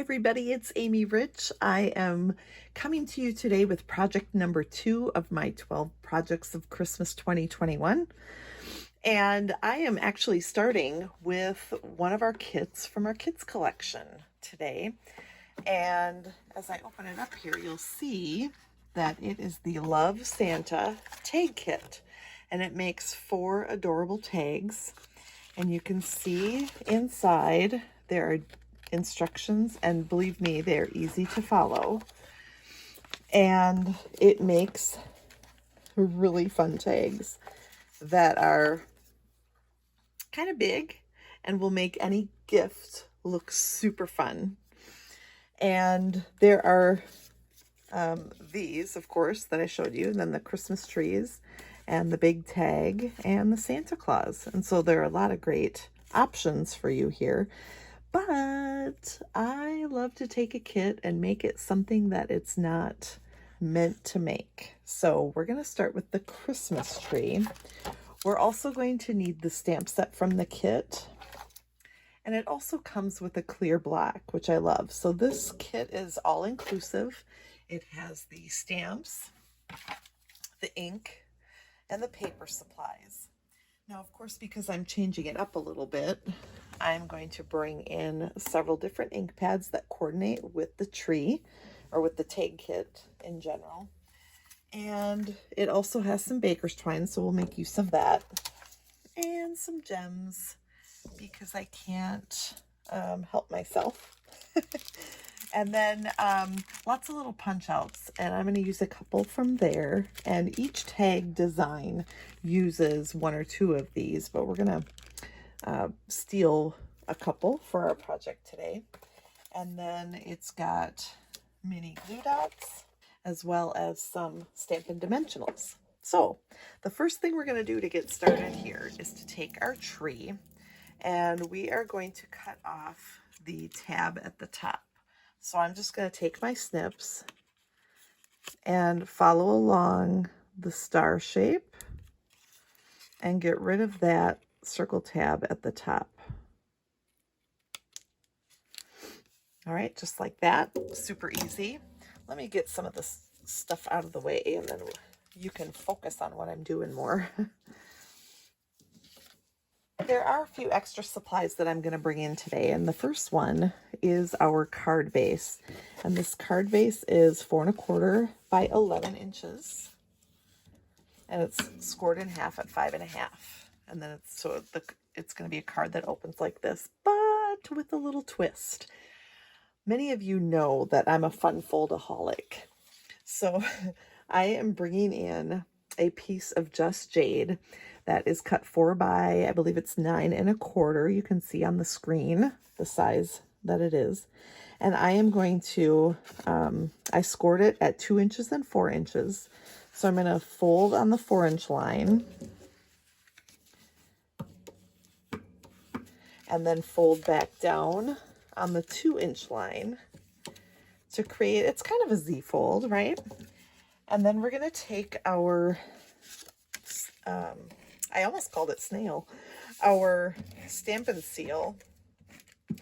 everybody, it's Amy Rich. I am coming to you today with project number 2 of my 12 projects of Christmas 2021. And I am actually starting with one of our kits from our kids collection today. And as I open it up here, you'll see that it is the Love Santa tag kit. And it makes 4 adorable tags. And you can see inside there are instructions, and believe me, they're easy to follow. And it makes really fun tags that are kind of big and will make any gift look super fun. And there are these, of course, that I showed you, and then the Christmas trees and the big tag and the Santa Claus. And so there are a lot of great options for you here. But I love to take a kit and make it something that it's not meant to make. So we're going to start with the Christmas tree. We're also going to need the stamp set from the kit. And it also comes with a clear block, which I love. So this kit is all inclusive. It has the stamps, the ink, and the paper supplies. Now, of course, because I'm changing it up a little bit, I'm going to bring in several different ink pads that coordinate with the tree or with the tag kit in general. And it also has some baker's twine, so we'll make use of that. And some gems because I can't help myself. And then lots of little punch outs, and I'm going to use a couple from there. And each tag design uses 1 or 2 of these, but we're going to steal a couple for our project today. And then it's got mini glue dots as well as some Stampin' dimensionals. So the first thing we're going to do to get started here is to take our tree, and we are going to cut off the tab at the top. So I'm just going to take my snips and follow along the star shape and get rid of that circle tab at the top. All right, just like that. Super easy. Let me get some of this stuff out of the way, and then you can focus on what I'm doing more. There are a few extra supplies that I'm going to bring in today, and the first one is our card base. And this card base is 4 1/4 by 11 inches, and it's scored in half at 5 1/2. And then it's going to be a card that opens like this, but with a little twist. Many of you know that I'm a fun foldaholic, so I am bringing in a piece of just jade that is cut 4 by, I believe it's 9 1/4. You can see on the screen the size that it is. And I am going to, I scored it at 2 inches and 4 inches. So I'm going to fold on the 4-inch line and then fold back down on the 2-inch line to create, it's kind of a Z fold, right? And then we're going to take our, I almost called it snail, our Stampin' seal,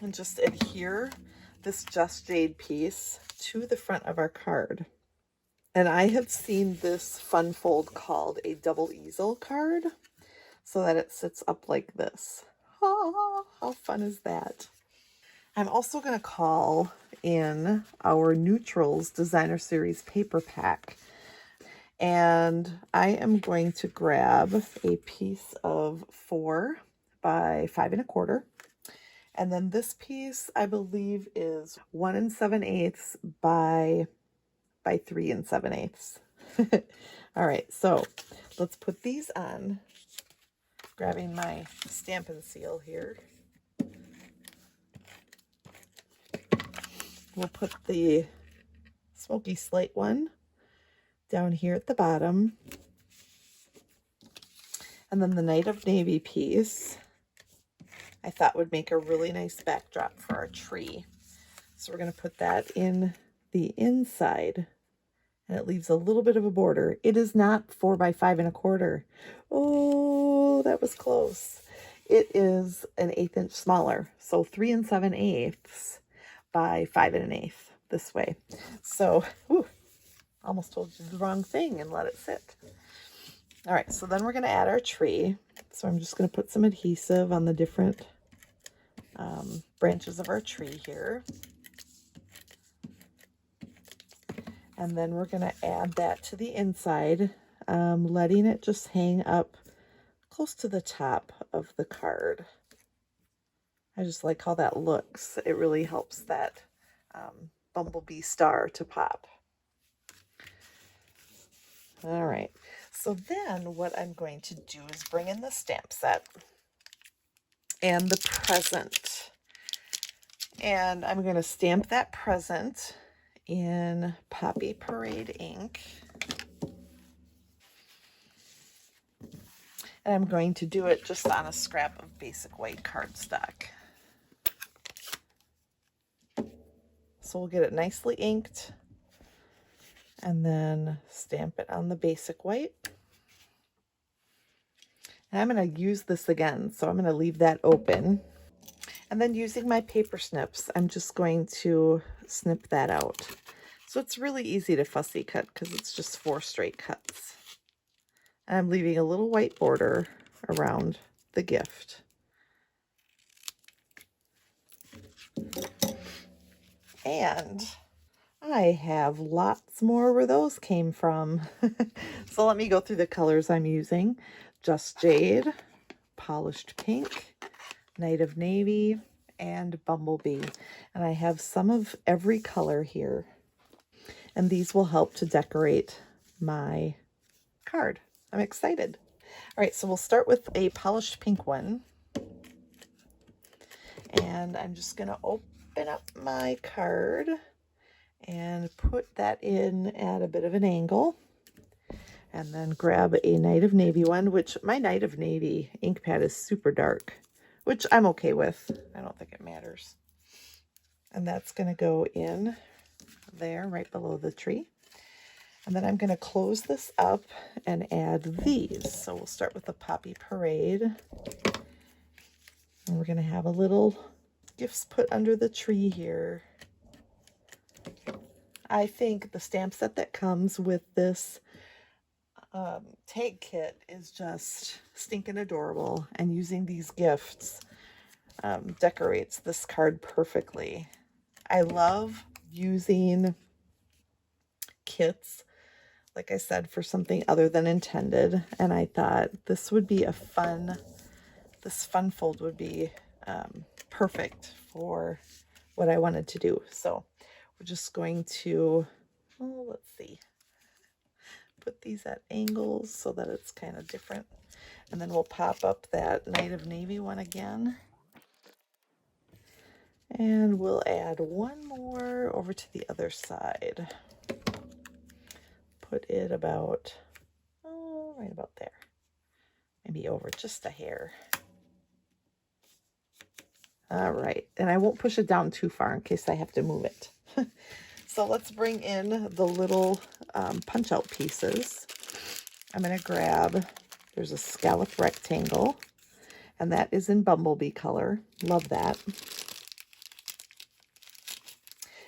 and just adhere this Just Jade piece to the front of our card. And I have seen this fun fold called a double easel card, so that it sits up like this. Oh, how fun is that? I'm also going to call in our Neutrals Designer Series paper pack. And I am going to grab a piece of 4 by 5 1/4. And then this piece, I believe, is 1 7/8 by 3 7/8. All right, so let's put these on. Grabbing my Stampin' seal here. We'll put the Smoky Slate one down here at the bottom. And then the Night of Navy piece, I thought would make a really nice backdrop for our tree. So we're going to put that in the inside, and it leaves a little bit of a border. It is not 4 by 5 1/4. Oh, that was close. It is an 1/8 inch smaller, so 3 7/8. by 5 1/8 this way. So, whew, almost told you the wrong thing and let it sit. All right, so then we're going to add our tree. So I'm just going to put some adhesive on the different branches of our tree here. And then we're going to add that to the inside, letting it just hang up close to the top of the card. I just like how that looks. It really helps that bumblebee star to pop. All right, so then what I'm going to do is bring in the stamp set and the present. And I'm going to stamp that present in Poppy Parade ink. And I'm going to do it just on a scrap of basic white cardstock. So we'll get it nicely inked and then stamp it on the basic white. And I'm going to use this again, so I'm going to leave that open. And then using my paper snips, I'm just going to snip that out. So it's really easy to fussy cut because it's just 4 straight cuts. And I'm leaving a little white border around the gift. And I have lots more where those came from. So let me go through the colors I'm using. Just Jade, Polished Pink, Night of Navy, and Bumblebee. And I have some of every color here. And these will help to decorate my card. I'm excited. All right, so we'll start with a Polished Pink one. And I'm just going to open up my card and put that in at a bit of an angle. And then grab a Night of Navy one, which my Night of Navy ink pad is super dark, which I'm okay with. I don't think it matters. And that's going to go in there right below the tree. And then I'm going to close this up and add these. So we'll start with the Poppy Parade. And we're going to have a little gifts put under the tree here. I think the stamp set that comes with this tag kit is just stinking adorable, and using these gifts decorates this card perfectly. I love using kits, like I said, for something other than intended, and I thought this would be this fun fold would be perfect for what I wanted to do. So we're just going to, let's see, put these at angles so that it's kind of different. And then we'll pop up that Night of Navy one again. And we'll add one more over to the other side. Put it about, right about there. Maybe over just a hair. All right, and I won't push it down too far in case I have to move it. So let's bring in the little punch-out pieces. I'm going to grab, there's a scallop rectangle, and that is in Bumblebee color. Love that.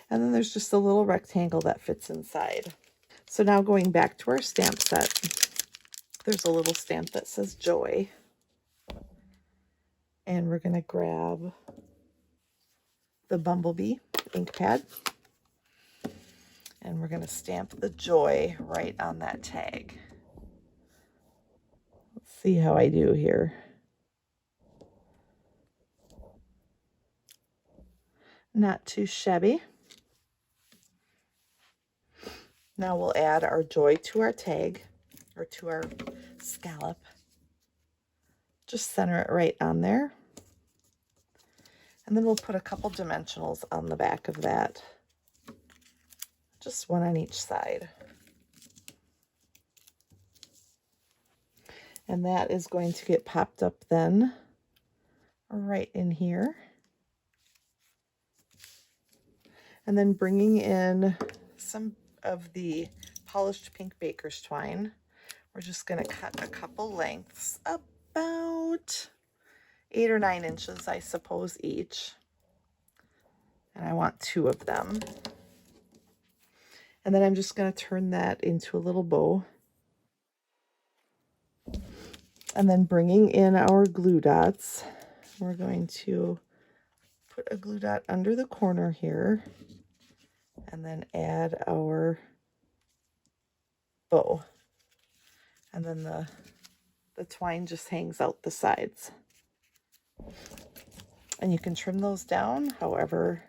And then there's just a little rectangle that fits inside. So now going back to our stamp set, there's a little stamp that says Joy. And we're going to grab the Bumblebee ink pad. And we're going to stamp the Joy right on that tag. Let's see how I do here. Not too shabby. Now we'll add our Joy to our tag, or to our scallop. Just center it right on there. And then we'll put a couple dimensionals on the back of that. Just one on each side. And that is going to get popped up then right in here. And then bringing in some of the Polished Pink Baker's Twine, we're just going to cut a couple lengths, about 8 or 9 inches, I suppose, each. And I want 2 of them. And then I'm just going to turn that into a little bow. And then bringing in our glue dots, we're going to put a glue dot under the corner here and then add our bow. And then the twine just hangs out the sides. And you can trim those down however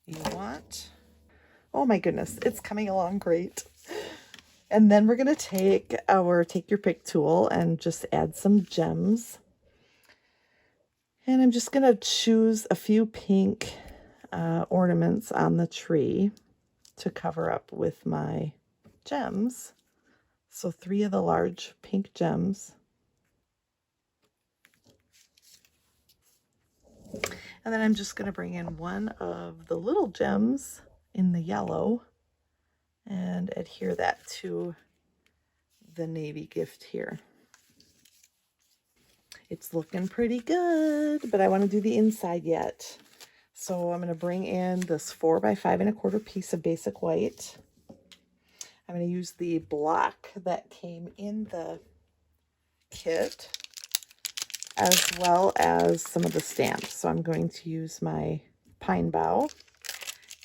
you want. Oh my goodness, it's coming along great. And then we're going to take our Take Your Pick tool and just add some gems. And I'm just going to choose a few pink ornaments on the tree to cover up with my gems. So 3 of the large pink gems. And then I'm just going to bring in 1 of the little gems in the yellow and adhere that to the navy gift here. It's looking pretty good, but I want to do the inside yet. So I'm going to bring in this 4 by 5 1/4 piece of basic white. I'm going to use the block that came in the kit, as well as some of the stamps. So I'm going to use my pine bough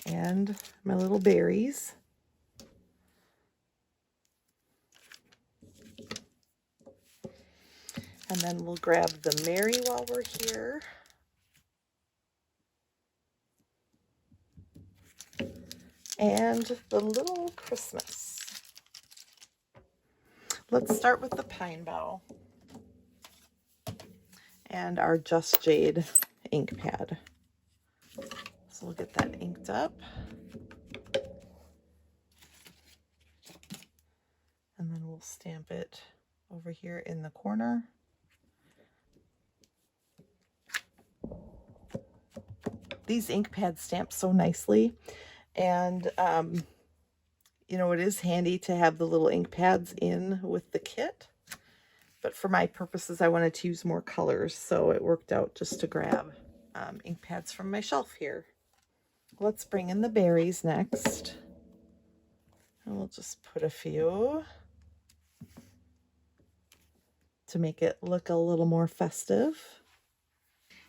and my little berries. And then we'll grab the Mary while we're here. And the little Christmas. Let's start with the pine bough and our Just Jade ink pad. So we'll get that inked up. And then we'll stamp it over here in the corner. These ink pads stamp so nicely, and you know, it is handy to have the little ink pads in with the kit, but for my purposes I wanted to use more colors, so it worked out just to grab ink pads from my shelf here. Let's bring in the berries next, and we'll just put a few to make it look a little more festive.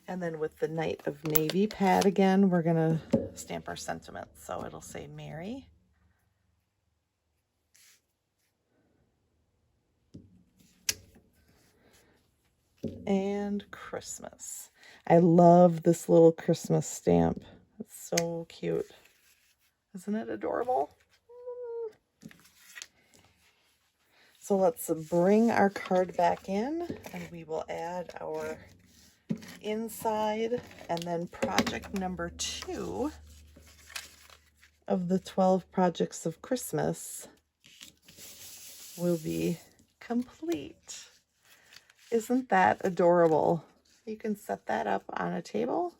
And then with the Night of Navy pad again, we're going to stamp our sentiments. So it'll say Mary. And Christmas. I love this little Christmas stamp. It's so cute. Isn't it adorable? So let's bring our card back in, and we will add our inside, and then project number 2 of the 12 projects of Christmas will be complete. Isn't that adorable? You can set that up on a table,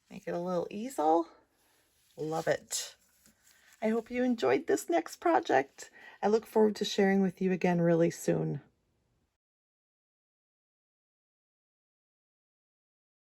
make it a little easel. Love it. I hope you enjoyed this next project. I look forward to sharing with you again really soon.